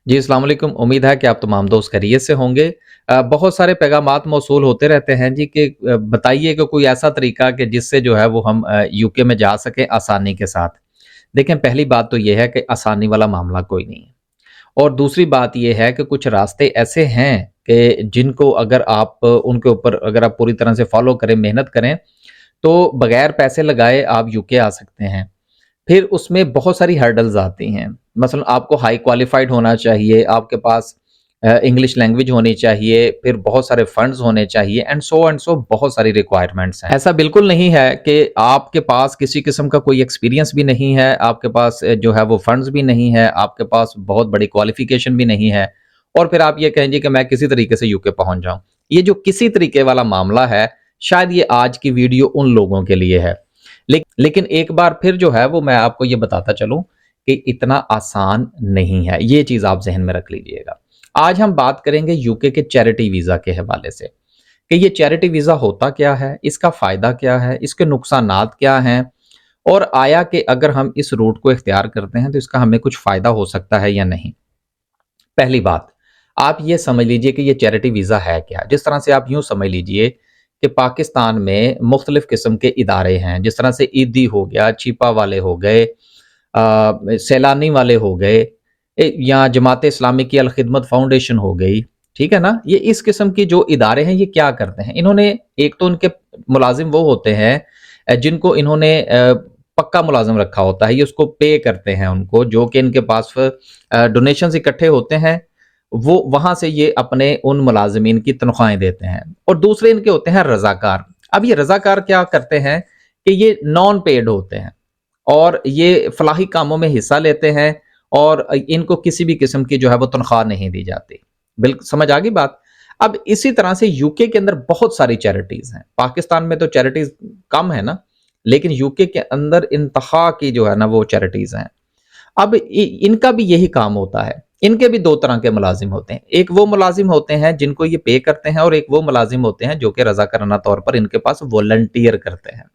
जी, अस्सलाम वालेकुम। उम्मीद है कि आप तमाम दोस्त खैरियत से होंगे। बहुत सारे पैगामात मौसूल होते रहते हैं जी कि बताइए कि कोई ऐसा तरीका कि जिससे जो है वो हम यूके में जा सकें आसानी के साथ। देखें, पहली बात तो ये है कि आसानी वाला मामला कोई नहीं है और दूसरी बात ये है कि कुछ रास्ते ऐसे हैं कि जिनको अगर आप उनके ऊपर अगर आप पूरी तरह से फ़ॉलो करें, मेहनत करें, तो बगैर पैसे लगाए आप यूके आ सकते हैं। फिर उसमें बहुत सारी हर्डल्स आती हैं। मसलन आपको हाई क्वालिफ़ाइड होना चाहिए, आपके पास इंग्लिश लैंग्वेज होनी चाहिए, फिर बहुत सारे फंड्स होने चाहिए एंड सो बहुत सारी रिक्वायरमेंट्स हैं। ऐसा बिल्कुल नहीं है कि आपके पास किसी किस्म का कोई एक्सपीरियंस भी नहीं है, आपके पास जो है वो फंड्स भी नहीं है, आपके पास बहुत बड़ी क्वालिफ़िकेशन भी नहीं है और फिर आप ये कहें जी कि मैं किसी तरीके से यूके पहुँच जाऊँ। ये जो किसी तरीके वाला मामला है, शायद ये आज की वीडियो उन लोगों के लिए है। लेकिन एक बार फिर जो है वो मैं आपको ये बताता चलूं कि इतना आसान नहीं है। ये चीज़ आप ज़हन में रख लीजिएगा। आज हम बात करेंगे यूके के चैरिटी वीज़ा के हवाले से कि ये चैरिटी वीज़ा होता क्या है, इसका फ़ायदा क्या है, इसके नुकसानात क्या हैं और आया कि अगर हम इस रूट को इख्तियार करते हैं तो इसका हमें कुछ फ़ायदा हो सकता है या नहीं। पहली बात, आप ये समझ लीजिए कि ये चैरिटी वीज़ा है क्या? जिस तरह से आप यूँ समझ लीजिए कि पाकिस्तान में मुख्तलिफ़ किस्म के इदारे हैं, जिस तरह से ईदी हो गया, छिपा वाले हो गए, सैलानी वाले हो गए, या जमात इस्लामी की अल खिदमत फाउंडेशन हो गई, ठीक है ना? ये इस किस्म की जो इदारे हैं, ये क्या करते हैं? इन्होंने एक तो उनके मुलाजिम वो होते हैं जिनको इन्होंने पक्का मुलाजिम रखा होता है, ये उसको पे करते हैं उनको, जो कि इनके पास डोनेशंस इकट्ठे होते हैं, वो वहाँ से ये अपने उन मुलाज़िमीन की तनख्वाहें देते हैं और दूसरे इनके होते हैं रज़ाकार। अब ये रज़ाकार क्या करते हैं कि ये नॉन पेड होते हैं और ये फलाही कामों में हिस्सा लेते हैं और इनको किसी भी किस्म की जो है वो तनख्वाह नहीं दी जाती। बिल्कुल समझ आ गई बात? अब इसी तरह से यूके के अंदर बहुत सारी चैरिटीज़ हैं। पाकिस्तान में तो चैरिटीज़ कम है ना, लेकिन यूके के अंदर इंतहा की जो है ना वो चैरिटीज़ हैं। अब इनका भी यही काम होता है। इनके भी दो तरह के मुलाजिम होते हैं। एक वो मुलाजिम होते हैं जिनको ये पे करते हैं और एक वो मुलाजिम होते हैं जो कि रजाकाराना तौर पर इनके पास वॉलंटियर करते हैं।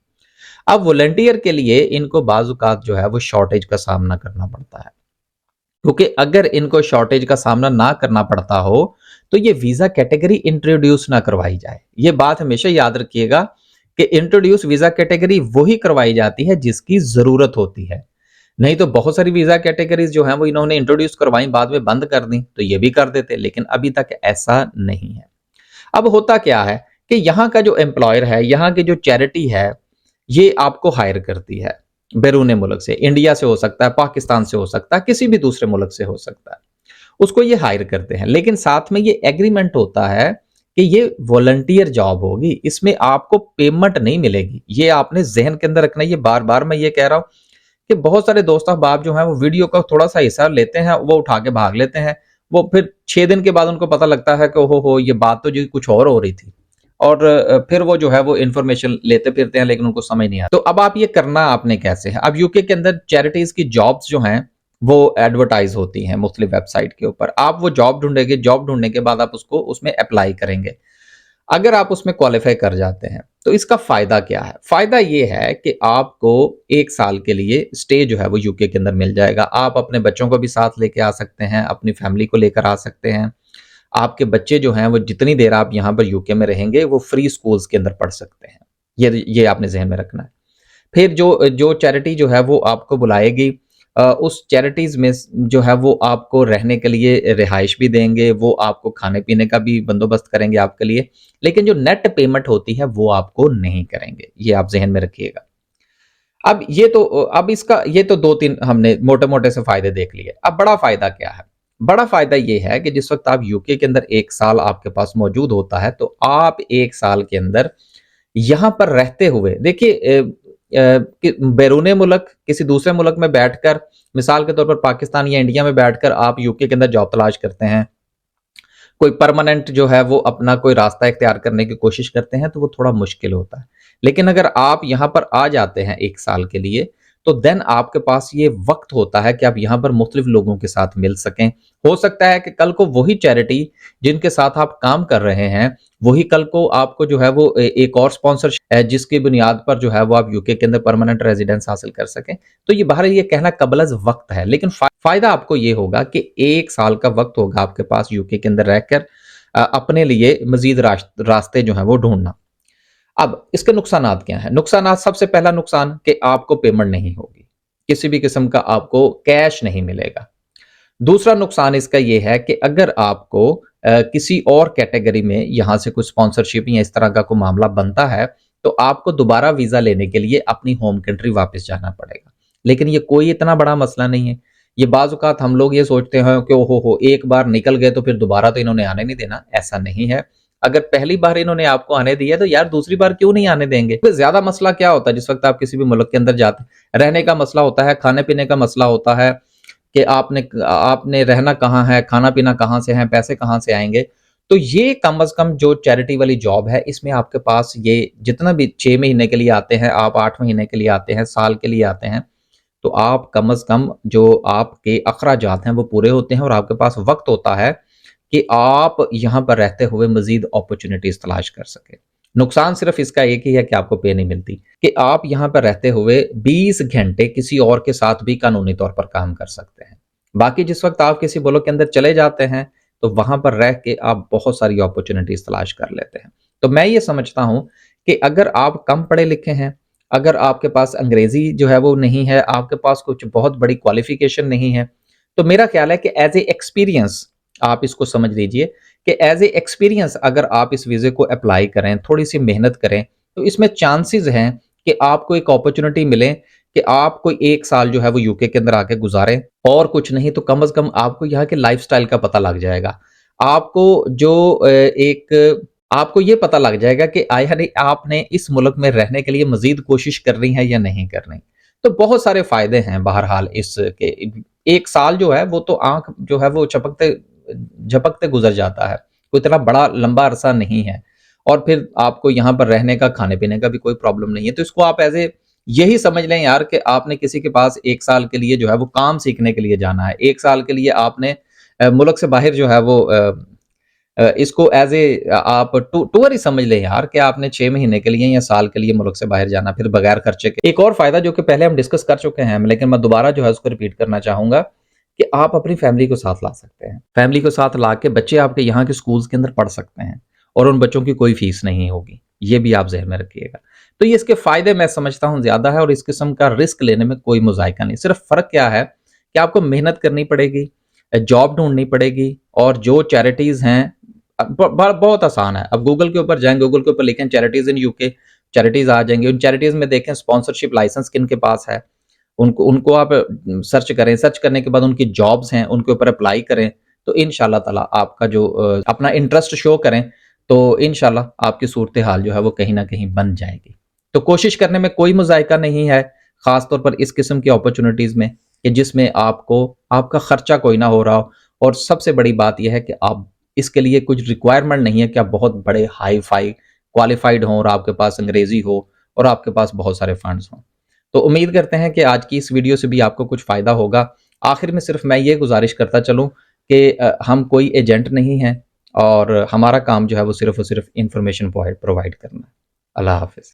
अब वॉलंटियर के लिए इनको बाज़-औक़ात जो है वो शॉर्टेज का सामना करना पड़ता है, क्योंकि अगर इनको शॉर्टेज का सामना ना करना पड़ता हो तो ये वीज़ा कैटेगरी इंट्रोड्यूस ना करवाई जाए। ये बात हमेशा याद रखिएगा कि इंट्रोड्यूस वीज़ा कैटेगरी वही करवाई जाती है जिसकी ज़रूरत होती है। नहीं तो बहुत सारी वीज़ा कैटेगरीज़ जो हैं वो इन्होंने इंट्रोड्यूस करवाई, बाद में बंद कर दी, तो ये भी कर देते, लेकिन अभी तक ऐसा नहीं है। अब होता क्या है कि यहाँ का जो एम्प्लॉयर है, यहाँ की जो चैरिटी है, ये आपको हायर करती है बैरून मुल्क से। इंडिया से हो सकता है, पाकिस्तान से हो सकता है, किसी भी दूसरे मुल्क से हो सकता है। उसको ये हायर करते हैं, लेकिन साथ में ये एग्रीमेंट होता है कि ये वॉलंटियर जॉब होगी, इसमें आपको पेमेंट नहीं मिलेगी। ये आपने ज़हन के अंदर रखना है। ये बार-बार मैं ये कह रहा हूँ कि बहुत सारे दोस्त अहबाब जो हैं वो वीडियो का थोड़ा-सा हिस्सा लेते हैं, वो उठा के भाग लेते हैं। वो फिर 6 दिन के बाद उनको पता लगता है कि ओहो हो! ये बात तो जी कुछ और हो रही थी और फिर वो जो है वो इन्फॉर्मेशन लेते फिरते हैं, लेकिन उनको समझ नहीं आता। तो अब आप ये करना आपने कैसे है? अब यूके के अंदर चैरिटीज़ की जॉब्स जो हैं वो एडवर्टाइज़ होती हैं मुख्तलिफ वेबसाइट के ऊपर। आप वो जॉब ढूँढेंगे, जॉब ढूँढने के बाद आप उसको उसमें अप्लाई करेंगे। अगर आप उसमें क्वालिफ़ाई कर जाते हैं, तो इसका फ़ायदा क्या है? फ़ायदा ये है कि आपको 1 साल के लिए स्टे जो है वो यूके के अंदर मिल जाएगा। आप अपने बच्चों को भी साथ लेके आ सकते हैं, अपनी फ़ैमिली को लेकर आ सकते हैं। आपके बच्चे जो हैं वो जितनी देर आप यहाँ पर यूके में रहेंगे, वो फ्री स्कूल्स के अंदर पढ़ सकते हैं। ये आपने ज़हन में रखना है। फिर जो जो चैरिटी जो है वो आपको बुलाएगी, उस चैरिटीज़ में जो है वो आपको रहने के लिए रिहाइश भी देंगे, वो आपको खाने-पीने का भी बंदोबस्त करेंगे आपके लिए, लेकिन जो नेट पेमेंट होती है वो आपको नहीं करेंगे, ये आप ज़हन में रखिएगा। अब इसका ये तो 2-3 हमने मोटे-मोटे से फ़ायदे देख लिए। अब बड़ा फ़ायदा क्या है? बड़ा फ़ायदा ये है कि जिस वक़्त आप यूके के अंदर 1 साल आपके पास मौजूद होता है, तो आप 1 साल के अंदर यहाँ पर रहते हुए देखिए कि बैरून मुल्क किसी दूसरे मुल्क में बैठकर, मिसाल के तौर पर पाकिस्तान या इंडिया में बैठकर आप यूके के अंदर जॉब तलाश करते हैं, कोई परमानेंट जो है वो अपना कोई रास्ता इख्तियार करने की कोशिश करते हैं, तो वो थोड़ा मुश्किल होता है। लेकिन अगर आप यहाँ पर आ जाते हैं 1 साल के लिए, तो देन आपके पास ये वक़्त होता है कि आप यहाँ पर मुख्तलिफ लोगों के साथ मिल सकें। हो सकता है कि कल को वही चैरिटी जिनके साथ आप काम कर रहे हैं, वही कल को आपको जो है वो एक और स्पॉन्सरशिप जिसकी बुनियाद पर जो है वो आप यूके के अंदर परमानेंट रेजिडेंस हासिल कर सकें। तो ये बाहर ये कहना कबलज वक्त है, लेकिन फायदा आपको ये होगा कि 1 साल का वक्त होगा आपके पास यूके के अंदर रहकर अपने लिए मजीद रास्ते जो है वो ढूंढना। अब इसके नुकसानात क्या हैं? नुकसानात, सबसे पहला नुकसान कि आपको पेमेंट नहीं होगी, किसी भी किस्म का आपको कैश नहीं मिलेगा। दूसरा नुकसान इसका ये है कि अगर आपको किसी और कैटेगरी में यहाँ से कुछ स्पॉन्सरशिप या इस तरह का कोई मामला बनता है, तो आपको दोबारा वीज़ा लेने के लिए अपनी होम कंट्री वापस जाना पड़ेगा। लेकिन ये कोई इतना बड़ा मसला नहीं है। ये बाज़ औक़ात हम लोग ये सोचते हैं कि ओहो हो! एक बार निकल गए तो फिर दोबारा तो इन्होंने आने नहीं देना, ऐसा नहीं है। अगर पहली बार इन्होंने आपको आने दिया तो यार दूसरी बार क्यों नहीं आने देंगे? तो ज़्यादा मसला क्या होता है जिस वक़्त आप किसी भी मुल्क के अंदर जाते हैं? रहने का मसला होता है, खाने-पीने का मसला होता है कि आपने रहना कहाँ है, खाना-पीना कहाँ से है, पैसे कहाँ से आएँगे? तो ये कम अज़ कम जो चैरिटी वाली जॉब है, इसमें आपके पास ये जितना भी 6 महीने के लिए आते हैं, आप 8 महीने के लिए आते हैं, साल के लिए आते हैं, तो आप कम अज़ कम जो आपके अखराजात हैं, वो पूरे होते हैं और आपके पास वक़्त होता है कि आप यहाँ पर रहते हुए मज़ीद अपॉर्च्युनिटीज़ तलाश कर सकें। नुकसान सिर्फ़ इसका एक ही है कि आपको पे नहीं मिलती, कि आप यहाँ पर रहते हुए 20 घंटे किसी और के साथ भी कानूनी तौर पर काम कर सकते हैं। बाकी जिस वक़्त आप किसी मुल्क के अंदर चले जाते हैं, तो वहाँ पर रह के आप बहुत सारी अपॉर्च्युनिटीज़ तलाश कर लेते हैं। तो मैं ये समझता हूँ कि अगर आप कम पढ़े लिखे हैं, अगर आपके पास अंग्रेज़ी जो है वो नहीं है, आपके पास कुछ बहुत बड़ी क्वालिफ़िकेशन नहीं है, तो मेरा ख़्याल है कि एज़ ए एक्सपीरियंस आप इसको समझ लीजिए कि एज़ ए एक्सपीरियंस अगर आप इस वीज़े को अप्लाई करें, थोड़ी-सी मेहनत करें, तो इसमें चांसेज़ हैं कि आपको एक अपॉर्च्युनिटी मिले कि आप कोई 1 साल जो है वो यूके के अंदर आके गुज़ारें, और कुछ नहीं तो कम से कम आपको यहाँ के लाइफ़स्टाइल का पता लग जाएगा। आपको जो आपको ये पता लग जाएगा कि यानी आपने इस मुल्क में रहने के लिए मज़ीद कोशिश करनी है या नहीं करनी। तो बहुत सारे फ़ायदे हैं बहरहाल इसके। 1 साल जो है वो तो आँख जो है वो झपकते गुज़र जाता है। कोई इतना बड़ा लंबा अरसा नहीं है, और फिर आपको यहाँ पर रहने का, खाने-पीने का भी कोई प्रॉब्लम नहीं है। तो इसको आप एज़ ए यही समझ लें यार कि आपने किसी के पास 1 साल के लिए जो है वो काम सीखने के लिए जाना है। 1 साल के लिए आपने मुल्क से बाहर जो है वो इसको एज़ ए आप टूर ही समझ लें यार कि आपने 6 महीने के लिए या साल के लिए मुल्क से बाहर जाना, फिर बगैर खर्चे के। एक और फ़ायदा जो कि पहले हम डिस्कस कर चुके हैं, लेकिन मैं दोबारा जो है उसको रिपीट करना चाहूँगा कि आप अपनी फैमिली को साथ ला सकते हैं। फैमिली को साथ ला के बच्चे आपके यहाँ के स्कूल्स के अंदर पढ़ सकते हैं और उन बच्चों की कोई फ़ीस नहीं होगी। ये भी आप ज़हन में रखिएगा। तो ये इसके फ़ायदे मैं समझता हूँ ज़्यादा है, और इस किस्म का रिस्क लेने में कोई मुज़ायका नहीं। सिर्फ़ फ़र्क क्या है कि आपको मेहनत करनी पड़ेगी, जॉब ढूँढनी पड़ेगी, और जो चैरिटीज़ हैं बहुत आसान है। अब गूगल के ऊपर जाएँ, गूगल के ऊपर लिखें चैरिटीज़ इन यूके, चैरिटीज़ आ जाएँगी। उन चैरिटीज़ में देखें स्पॉन्सरशिप लाइसेंस किनके पास है, उनको उनको आप सर्च करें, सर्च करने के बाद उनकी जॉब्स हैं, उनके ऊपर अप्लाई करें, तो इंशाअल्लाह ताला आपका जो अपना इंटरेस्ट शो करें, तो इंशाअल्लाह आपकी सूरत-ए-हाल जो है वो कहीं न कहीं बन जाएगी। तो कोशिश करने में कोई मुज़ायका नहीं है, ख़ास तौर पर इस किस्म की अपॉर्च्युनिटीज़ में, कि जिसमें आपको आपका खर्चा कोई ना हो रहा हो, और सबसे बड़ी बात ये है कि आप इसके लिए कुछ रिक्वायरमेंट नहीं है कि आप बहुत बड़े हाई-फाई क्वालिफ़ाइड हों और आपके पास अंग्रेज़ी हो और आपके पास बहुत सारे फंड्स हों। तो उम्मीद करते हैं कि आज की इस वीडियो से भी आपको कुछ फ़ायदा होगा। आखिर में सिर्फ मैं ये गुज़ारिश करता चलूँ कि हम कोई एजेंट नहीं हैं, और हमारा काम जो है वो सिर्फ़ और सिर्फ़ इन्फॉर्मेशन प्रोवाइड करना है। अल्लाह हाफ़िज़।